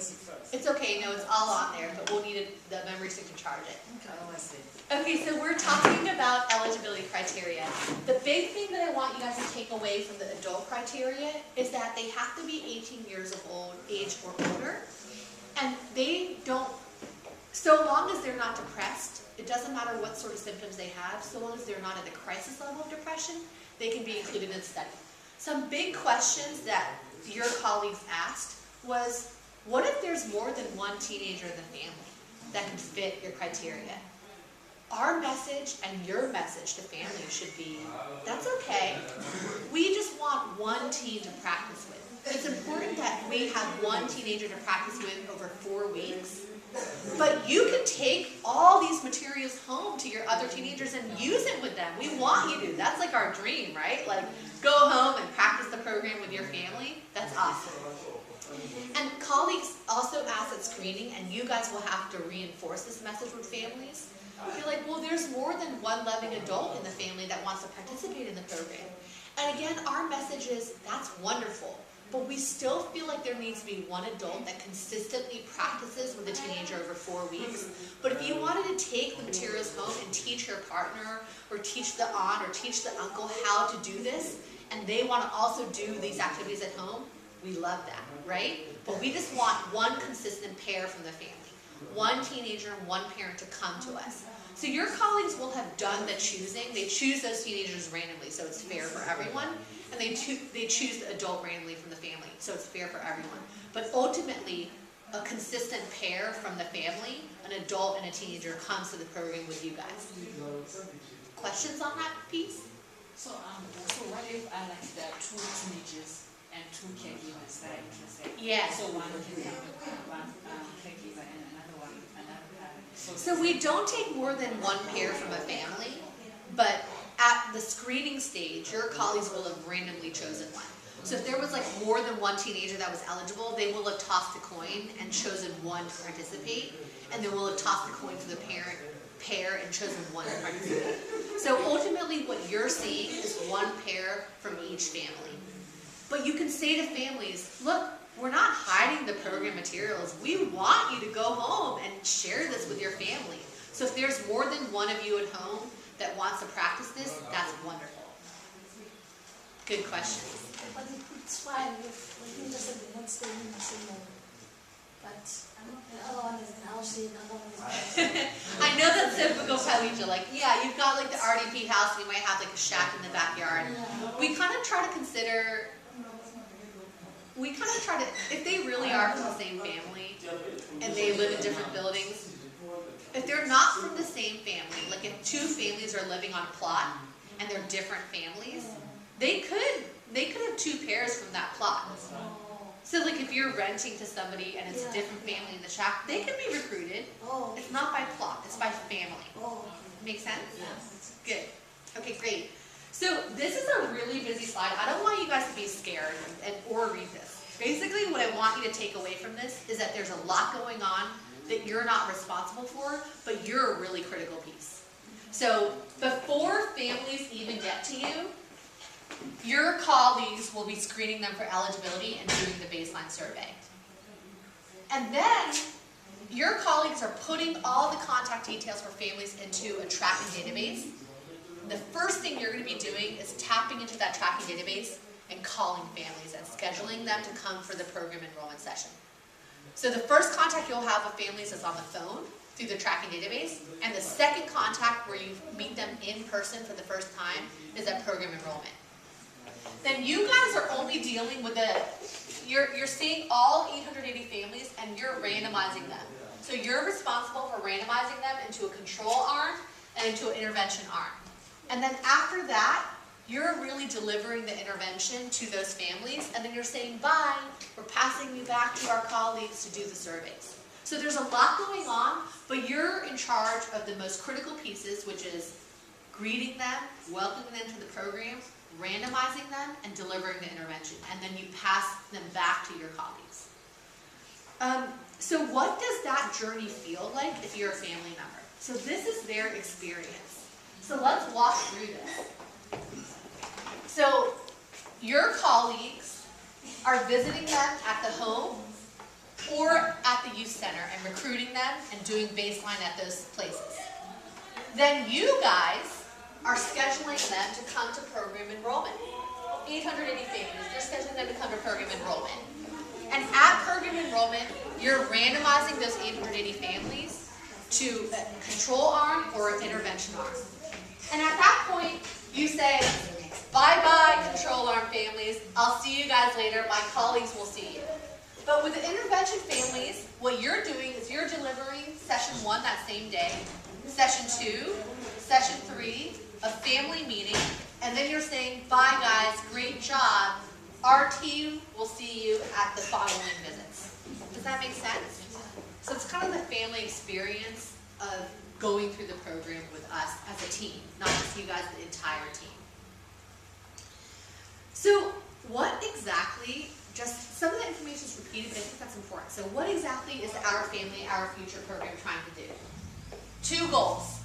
erase it first. It's okay, no, it's all on there, but we'll need the memory stick to charge it. Okay, I see. Okay, so we're talking about eligibility criteria. The big thing that I want you guys to take away from the adult criteria is that they have to be 18 years of age or older, and they don't, so long as they're not depressed, it doesn't matter what sort of symptoms they have, so long as they're not at the crisis level of depression, they can be included in the study. Some big questions that your colleagues asked was, what if there's more than one teenager in the family that can fit your criteria? Our message and your message to families should be, that's okay. We just want one teen to practice with. It's important that we have one teenager to practice with over 4 weeks, but you can take all these materials home to your other teenagers and use it with them. We want you to. That's like our dream, right? Like, go home and practice the program with your family. That's awesome. And colleagues also ask at screening, and you guys will have to reinforce this message with families. You're like, well, there's more than one loving adult in the family that wants to participate in the program. And again, our message is, that's wonderful, but we still feel like there needs to be one adult that consistently practices with a teenager over 4 weeks. But if you wanted to take the materials home and teach your partner, or teach the aunt, or teach the uncle how to do this, and they want to also do these activities at home, we love that, right? But we just want one consistent pair from the family. One teenager and one parent to come to us. So your colleagues will have done the choosing. They choose those teenagers randomly, so it's fair for everyone. And they choose the adult randomly from the family, so it's fair for everyone. But ultimately, a consistent pair from the family, an adult and a teenager, comes to the program with you guys. Questions on that piece? So what if I like there are 2 teenagers and 2 caregivers that are interested? Yeah. So one can have one caregiver and another one, another parent. So we don't take more than one pair from a family, but at the screening stage, your colleagues will have randomly chosen one. So if there was like more than one teenager that was eligible, they will have tossed a coin and chosen one to participate, and then we'll have tossed the coin for the parent pair and chosen one to participate. So ultimately what you're seeing is one pair from each family. But you can say to families, look, we're not hiding the program materials. We want you to go home and share this with your family. So if there's more than one of you at home that wants to practice this, that's wonderful. Good questions. But it's fine if we can just not stay in the same moment. But the other one is in house, the other one is I know that's typical Palicia. Like, yeah, you've got like the RDP house, and you might have like a shack in the backyard. Yeah. We kind of try to consider, if they really are from the same family and they live in different buildings, if they're not from the same family, like if 2 families are living on a plot and they're different families, they could have 2 pairs from that plot. So like if you're renting to somebody and it's a different family in the shack, they can be recruited. Oh. It's not by plot, it's by family. Oh. Make sense? Yes. Good. Okay, great. So this is a really busy slide. I don't want you guys to be scared or read this. Basically what I want you to take away from this is that there's a lot going on that you're not responsible for, but you're a really critical piece. So before families even get to you, your colleagues will be screening them for eligibility and doing the baseline survey. And then your colleagues are putting all the contact details for families into a tracking database. The first thing you're going to be doing is tapping into that tracking database and calling families and scheduling them to come for the program enrollment session. So the first contact you'll have with families is on the phone through the tracking database, and the second contact where you meet them in person for the first time is at program enrollment. Then you guys are only dealing with you're seeing all 880 families and you're randomizing them. So you're responsible for randomizing them into a control arm and into an intervention arm. And then after that, you're really delivering the intervention to those families, and then you're saying, bye, we're passing you back to our colleagues to do the surveys. So there's a lot going on, but you're in charge of the most critical pieces, which is greeting them, welcoming them to the program, randomizing them, and delivering the intervention. And then you pass them back to your colleagues. So what does that journey feel like if you're a family member? So this is their experience. So let's walk through this. So your colleagues are visiting them at the home, or at the youth center and recruiting them and doing baseline at those places. Then you guys are scheduling them to come to program enrollment. 880 families, you're scheduling them to come to program enrollment. And at program enrollment, you're randomizing those 880 families to a control arm or an intervention arm. And at that point, you say, bye-bye control arm families, I'll see you guys later, my colleagues will see you. But with the intervention families, what you're doing is you're delivering session 1 that same day, session 2, session 3, a family meeting, and then you're saying, bye guys, great job, our team will see you at the following visits. Does that make sense? So it's kind of the family experience of going through the program with us as a team, not just you guys, the entire team. So what exactly, just some of the information is repeated, but I think that's important. So what exactly is the Our Family, Our Future program trying to do? 2 goals.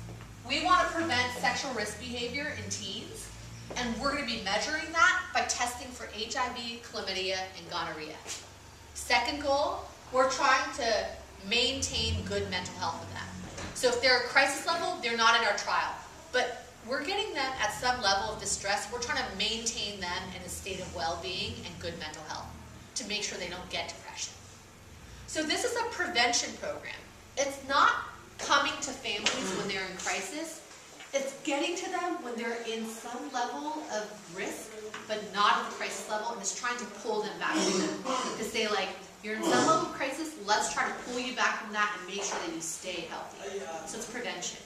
We want to prevent sexual risk behavior in teens, and we're going to be measuring that by testing for HIV, chlamydia, and gonorrhea. Second goal, we're trying to maintain good mental health in them. So if they're at crisis level, they're not in our trial. But we're getting them at some level of distress. We're trying to maintain them in a state of well-being and good mental health to make sure they don't get depression. So this is a prevention program. It's not coming to families when they're in crisis. It's getting to them when they're in some level of risk, but not at the crisis level, and it's trying to pull them back to them. To say, like, you're in some level of crisis, let's try to pull you back from that and make sure that you stay healthy. So it's prevention.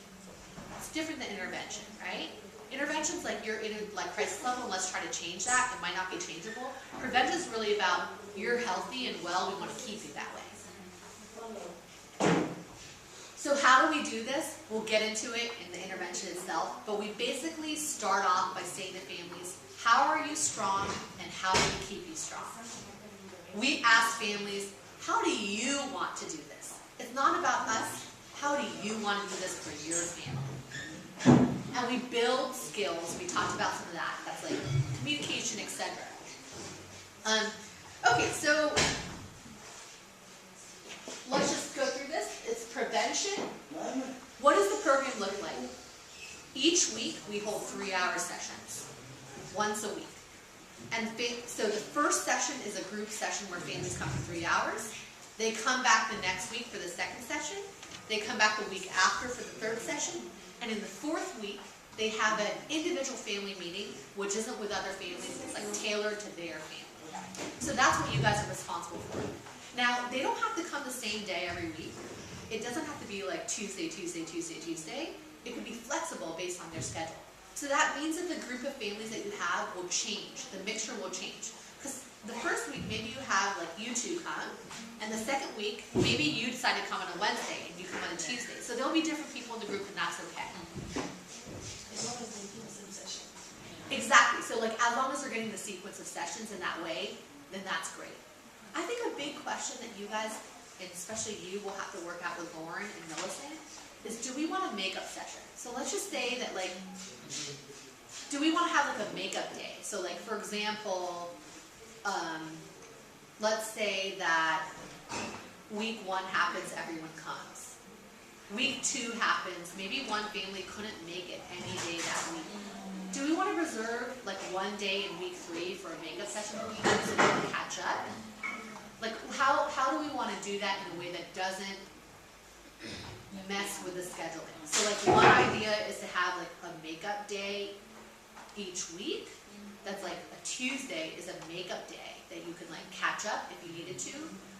It's different than intervention, right? Intervention's like you're in a crisis level and let's try to change that. It might not be changeable. Prevention is really about you're healthy and well, we want to keep you that way. So how do we do this? We'll get into it in the intervention itself, but we basically start off by saying to families, how are you strong and how do we keep you strong? We ask families, how do you want to do this? It's not about us. How do you want to do this for your family? And we build skills. We talked about some of that. That's like communication, etc. Okay, so let's just go through this. It's prevention. What does the program look like? Each week we hold 3-hour sessions, once a week. And so the first session is a group session where families come for 3 hours. They come back the next week for the second session. They come back the week after for the third session. And in the fourth week, they have an individual family meeting, which isn't with other families. It's like tailored to their family. So that's what you guys are responsible for. Now, they don't have to come the same day every week. It doesn't have to be like Tuesday, Tuesday, Tuesday, Tuesday. It can be flexible based on their schedule. So that means that the group of families that you have will change. The mixture will change. Because the first week, maybe you have like you two come, and the second week, maybe you decide to come on a Wednesday and you come on a Tuesday. So there'll be different people in the group, and that's okay. As long as they do the same session. Exactly. So like as long as they're getting the sequence of sessions in that way, then that's great. I think a big question that you guys, and especially you, will have to work out with Lauren and Millicent is, do we want a makeup session? So let's just say that, like, do we want to have like a makeup day? So like, for example, let's say that week 1 happens, everyone comes. Week 2 happens, maybe one family couldn't make it any day that week. Do we want to reserve like one day in week 3 for a makeup session that we do so we can catch up? Like, how do we want to do that in a way that doesn't mess with the scheduling? So like, one idea is to have like a makeup day each week. That's like a Tuesday is a makeup day that you can like catch up if you needed to.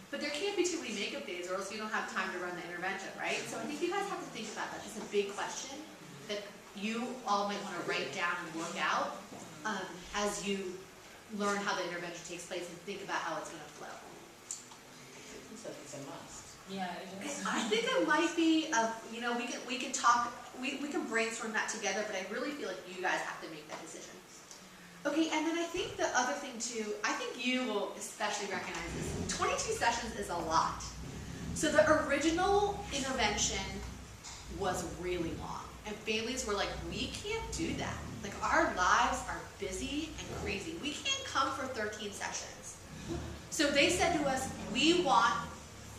But there can't be too many makeup days or else you don't have time to run the intervention, right? So I think you guys have to think about that. It's a big question that you all might want to write down and work out as you learn how the intervention takes place and think about how it's going to flow. Looks like it's a must. Yeah, it is. I think it might be, you know, we can talk, we can brainstorm that together, but I really feel like you guys have to make that decision. Okay, and then I think the other thing too, I think you will especially recognize this. 22 sessions is a lot. So the original intervention was really long, and families were like, we can't do that. Like, our lives are busy and crazy. We can't come for 13 sessions. So they said to us, we want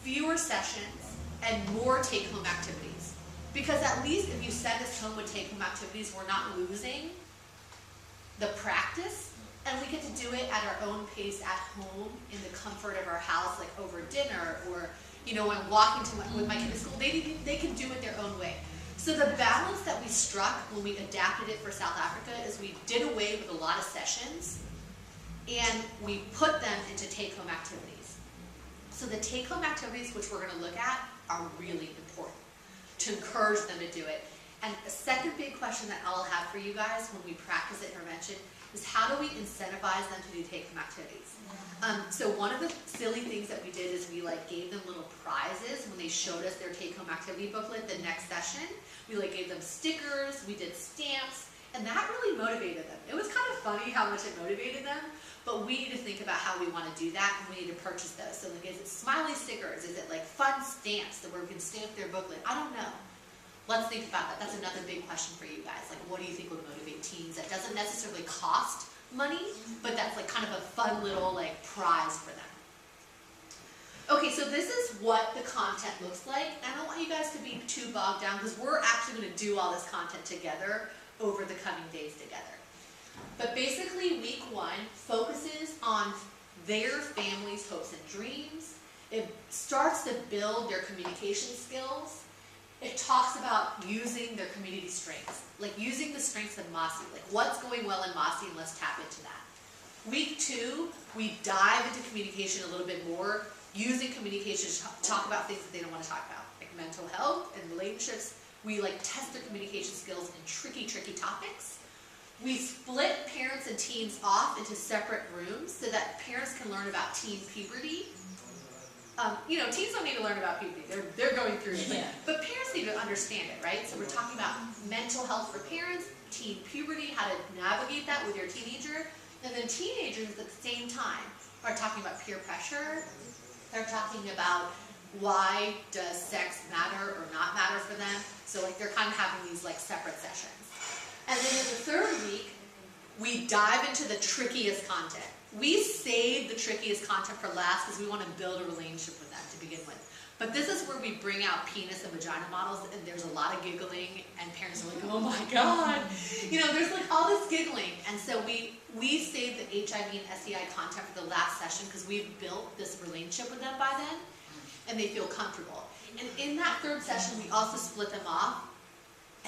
fewer sessions, and more take-home activities. Because at least if you send us home with take-home activities, we're not losing the practice, and we get to do it at our own pace at home in the comfort of our house, like over dinner, or when I'm walking with my kids to school, they can do it their own way. So the balance that we struck when we adapted it for South Africa is we did away with a lot of sessions, and we put them into take-home activities. So the take-home activities, which we're going to look at, are really important to encourage them to do it. And a second big question that I'll have for you guys when we practice intervention is how do we incentivize them to do take-home activities? So one of the silly things that we did is we gave them little prizes when they showed us their take-home activity booklet the next session. We gave them stickers, we did stamps, and that really motivated them. It was kind of funny how much it motivated them, but we need to think about how we want to do that, and we need to purchase those. So is it smiley stickers? Is it fun stamps that where we can stamp their booklet? I don't know. Let's think about that. That's another big question for you guys. What do you think would motivate teens that doesn't necessarily cost money, but that's kind of a fun little prize for them? Okay, so this is what the content looks like. I don't want you guys to be too bogged down because we're actually going to do all this content together over the coming days together. But basically, week 1 focuses on their family's hopes and dreams. It starts to build their communication skills. It talks about using their community strengths, using the strengths of Mossy, what's going well in Mossy, and let's tap into that. Week 2, we dive into communication a little bit more, using communication to talk about things that they don't want to talk about, like mental health and relationships. We test their communication skills in tricky topics. We split parents and teens off into separate rooms so that parents can learn about teen puberty. Teens don't need to learn about puberty. They're going through it. But parents need to understand it, right? So we're talking about mental health for parents, teen puberty, how to navigate that with your teenager. And then teenagers at the same time are talking about peer pressure. They're talking about why does sex matter or not matter for them. So they're kind of having these separate sessions. And then in the 3rd week, we dive into the trickiest content. We save the trickiest content for last because we want to build a relationship with them to begin with. But this is where we bring out penis and vagina models, and there's a lot of giggling, and parents are like, oh my God. There's all this giggling. And so we save the HIV and STI content for the last session because we've built this relationship with them by then, and they feel comfortable. And in that 3rd session, we also split them off,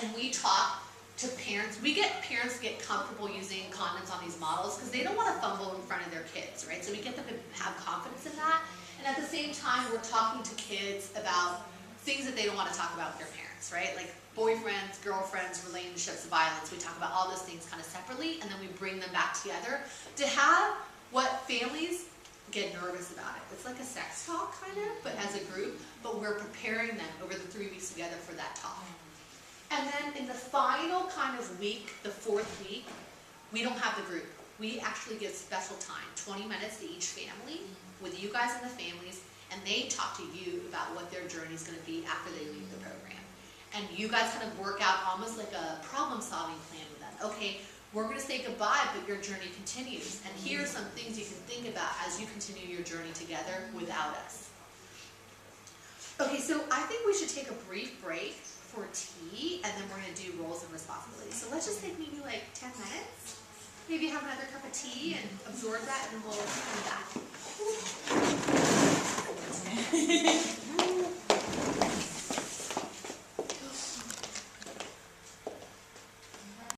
and we talk to parents. We get parents to get comfortable using condoms on these models because they don't want to fumble in front of their kids, right? So we get them to have confidence in that. And at the same time, we're talking to kids about things that they don't want to talk about with their parents, right? Like boyfriends, girlfriends, relationships, violence. We talk about all those things kind of separately, and then we bring them back together to have what families get nervous about it. It's like a sex talk kind of, but as a group, but we're preparing them over the 3 weeks together for that talk. And then in the final kind of week, the 4th week, we don't have the group. We actually give special time, 20 minutes to each family, with you guys and the families, and they talk to you about what their journey is going to be after they leave the program. And you guys kind of work out almost like a problem-solving plan with them. Okay, we're going to say goodbye, but your journey continues. And here are some things you can think about as you continue your journey together without us. Okay, so I think we should take a brief break for tea, and then we're going to do roles and responsibilities. So let's just take maybe 10 minutes. Maybe have another cup of tea and absorb that, and we'll come back.